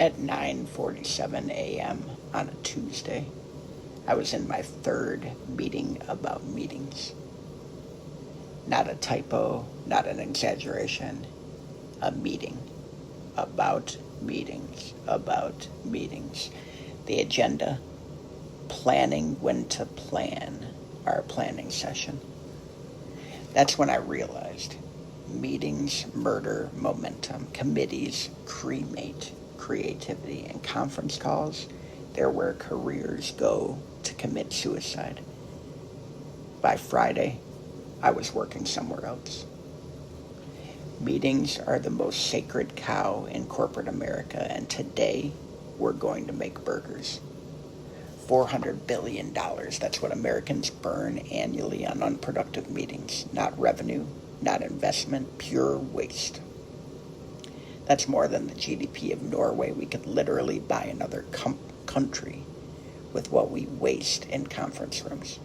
At 9:47 a.m. on a Tuesday, I was in my third meeting about meetings. Not a typo, not an exaggeration, a meeting about meetings, about meetings. The agenda, planning when to plan our planning session. That's when I realized meetings murder momentum, committees cremate creativity, and conference calls, they're where careers go to commit suicide. By Friday, I was working somewhere else. Meetings are the most sacred cow in corporate America, and today we're going to make burgers. $400 billion, that's what Americans burn annually on unproductive meetings. Not revenue, not investment, pure waste. That's more than the GDP of Norway. We could literally buy another country with what we waste in conference rooms.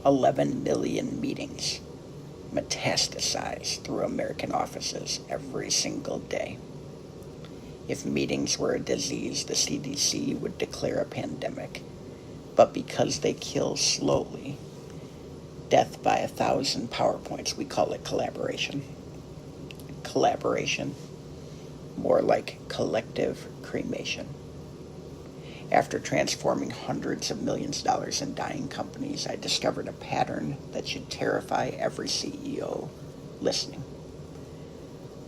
11 million meetings metastasize through American offices every single day. If meetings were a disease, the CDC would declare a pandemic. But because they kill slowly, death by 1,000 PowerPoints, we call it collaboration. Collaboration, more like collective cremation. After transforming hundreds of millions of dollars in dying companies, I discovered a pattern that should terrify every CEO listening.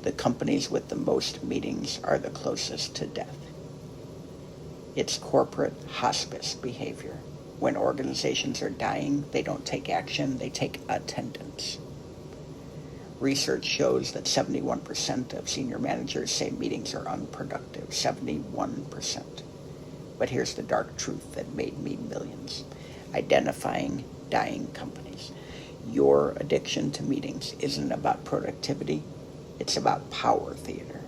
The companies with the most meetings are the closest to death. It's corporate hospice behavior. When organizations are dying, they don't take action, they take attendance. Research shows that 71% of senior managers say meetings are unproductive. 71%. But here's the dark truth that made me millions. Identifying dying companies. Your addiction to meetings isn't about productivity, it's about power theater.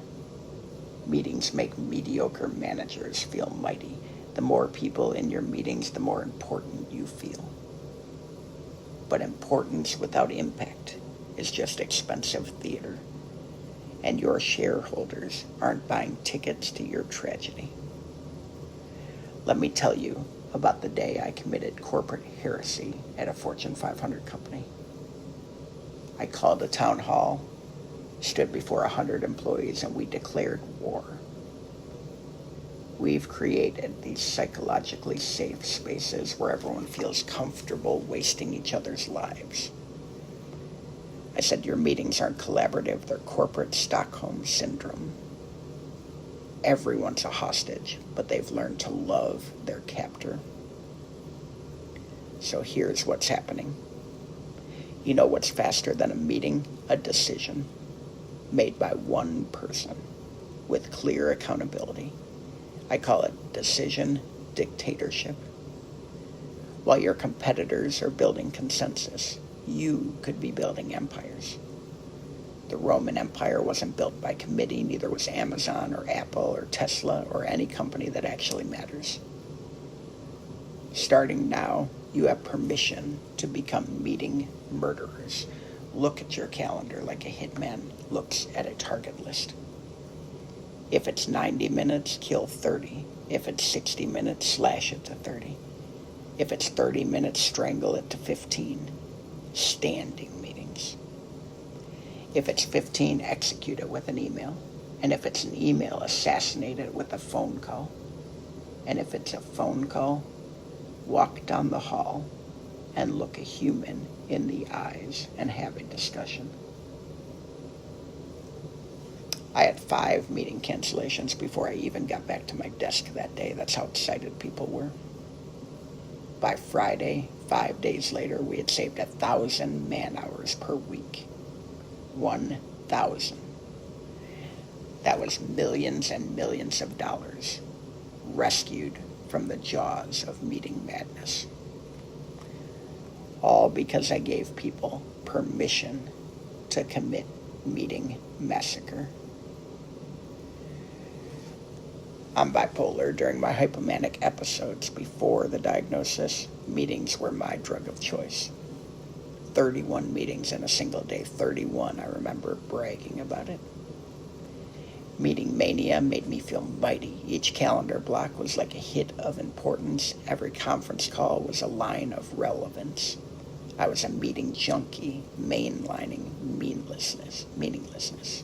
Meetings make mediocre managers feel mighty. The more people in your meetings, the more important you feel. But importance without impact is just expensive theater, and your shareholders aren't buying tickets to your tragedy. Let me tell you about the day I committed corporate heresy at a Fortune 500 company. I called a town hall, stood before 100 employees, and we declared war. We've created these psychologically safe spaces where everyone feels comfortable wasting each other's lives. I said, your meetings aren't collaborative, they're corporate Stockholm syndrome. Everyone's a hostage, but they've learned to love their captor. So here's what's happening. You know what's faster than a meeting? A decision made by one person with clear accountability. I call it decision dictatorship. While your competitors are building consensus, you could be building empires. The Roman Empire wasn't built by committee, neither was Amazon or Apple or Tesla or any company that actually matters. Starting now, you have permission to become meeting murderers. Look at your calendar like a hitman looks at a target list. If it's 90 minutes, kill 30. If it's 60 minutes, slash it to 30. If it's 30 minutes, strangle it to 15. Standing meetings. If it's 15, execute it with an email. And if it's an email, assassinate it with a phone call. And if it's a phone call, walk down the hall and look a human in the eyes and have a discussion. I had 5 meeting cancellations before I even got back to my desk that day. That's how excited people were. By Friday, 5 days later, we had saved 1,000 man-hours per week. 1,000. That was millions and millions of dollars rescued from the jaws of meeting madness. All because I gave people permission to commit meeting massacre. I'm bipolar. During my hypomanic episodes before the diagnosis, meetings were my drug of choice. 31 meetings in a single day. 31, I remember bragging about it. Meeting mania made me feel mighty. Each calendar block was like a hit of importance. Every conference call was a line of relevance. I was a meeting junkie, mainlining meaninglessness.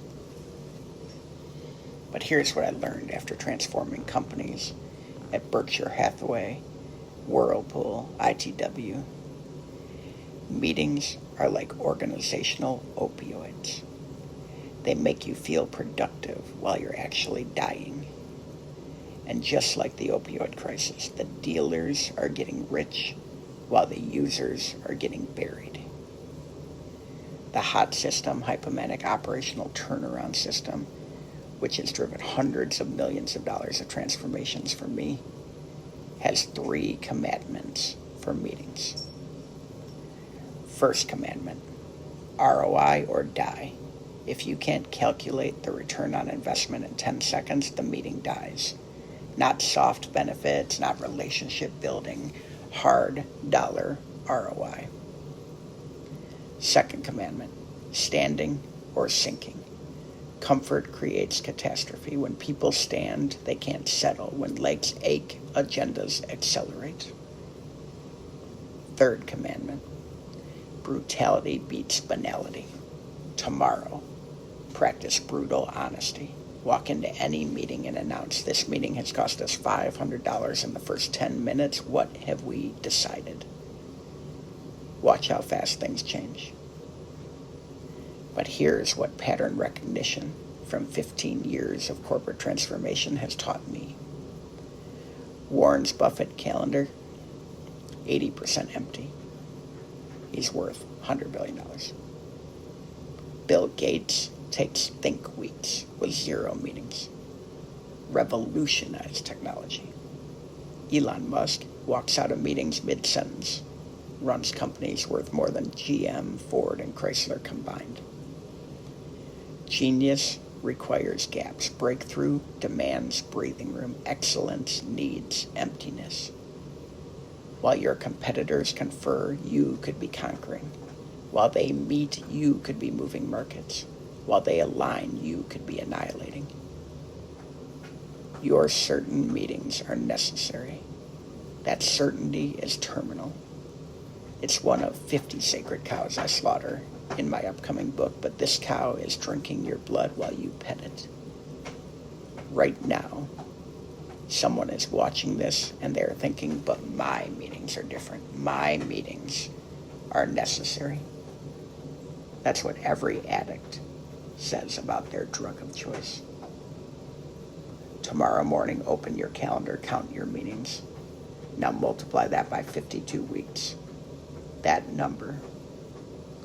But here's what I learned after transforming companies at Berkshire Hathaway, Whirlpool, ITW. Meetings are like organizational opioids. They make you feel productive while you're actually dying. And just like the opioid crisis, the dealers are getting rich while the users are getting buried. The HOT system, hypomanic operational turnaround system, which has driven hundreds of millions of dollars of transformations for me, has 3 commandments for meetings. First commandment, ROI or die. If you can't calculate the return on investment in 10 seconds, the meeting dies. Not soft benefits, not relationship building, hard dollar ROI. Second commandment, standing or sinking. Comfort creates catastrophe. When people stand, they can't settle. When legs ache, agendas accelerate. Third commandment, brutality beats banality. Tomorrow, practice brutal honesty. Walk into any meeting and announce, this meeting has cost us $500 in the first 10 minutes. What have we decided? Watch how fast things change. But here's what pattern recognition from 15 years of corporate transformation has taught me. Warren Buffett's calendar, 80% empty. He's worth $100 billion. Bill Gates takes think weeks with 0 meetings. Revolutionized technology. Elon Musk walks out of meetings mid-sentence. Runs companies worth more than GM, Ford, and Chrysler combined. Genius requires gaps. Breakthrough demands breathing room. Excellence needs emptiness. While your competitors confer, you could be conquering. While they meet, you could be moving markets. While they align, you could be annihilating. Your certain meetings are necessary. That certainty is terminal. It's one of 50 sacred cows I slaughter in my upcoming book, but this cow is drinking your blood while you pet it. Right now, someone is watching this and they're thinking, but my meetings are different. My meetings are necessary. That's what every addict says about their drug of choice. Tomorrow morning, open your calendar, count your meetings. Now multiply that by 52 weeks. That number,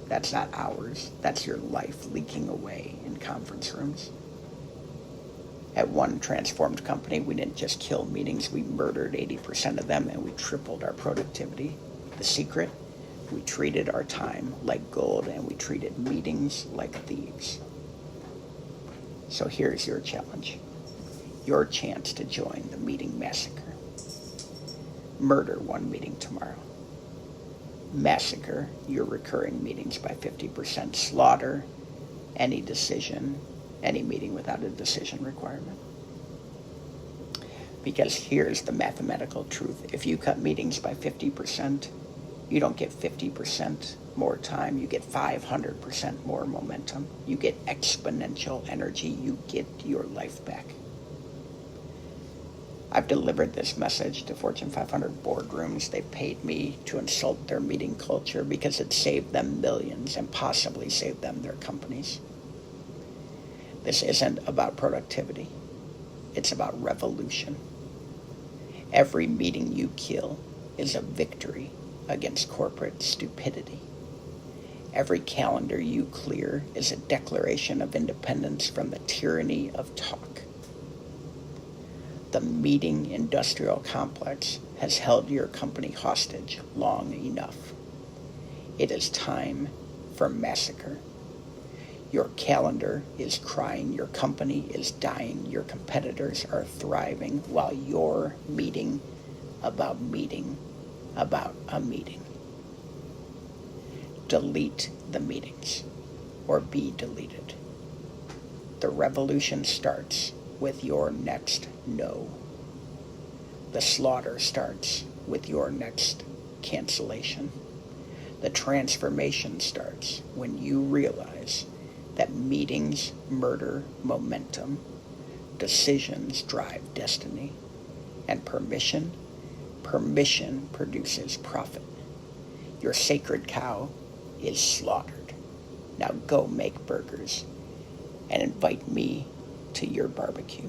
that's not hours, that's your life leaking away in conference rooms. At one transformed company, we didn't just kill meetings, we murdered 80% of them and we tripled our productivity. The secret? We treated our time like gold and we treated meetings like thieves. So here's your challenge. Your chance to join the meeting massacre. Murder 1 meeting tomorrow. Massacre your recurring meetings by 50%. Slaughter any meeting without a decision requirement. Because here's the mathematical truth. If you cut meetings by 50%, you don't get 50% more time. You get 500% more momentum. You get exponential energy. You get your life back. I've delivered this message to Fortune 500 boardrooms. They've paid me to insult their meeting culture because it saved them millions and possibly saved them their companies. This isn't about productivity. It's about revolution. Every meeting you kill is a victory against corporate stupidity. Every calendar you clear is a declaration of independence from the tyranny of talk. The meeting industrial complex has held your company hostage long enough. It is time for massacre. Your calendar is crying, your company is dying, your competitors are thriving while you're meeting about a meeting. Delete the meetings or be deleted. The revolution starts with your next no. The slaughter starts with your next cancellation. The transformation starts when you realize that meetings murder momentum, decisions drive destiny, and permission produces profit. Your sacred cow is slaughtered. Now go make burgers and invite me to your barbecue.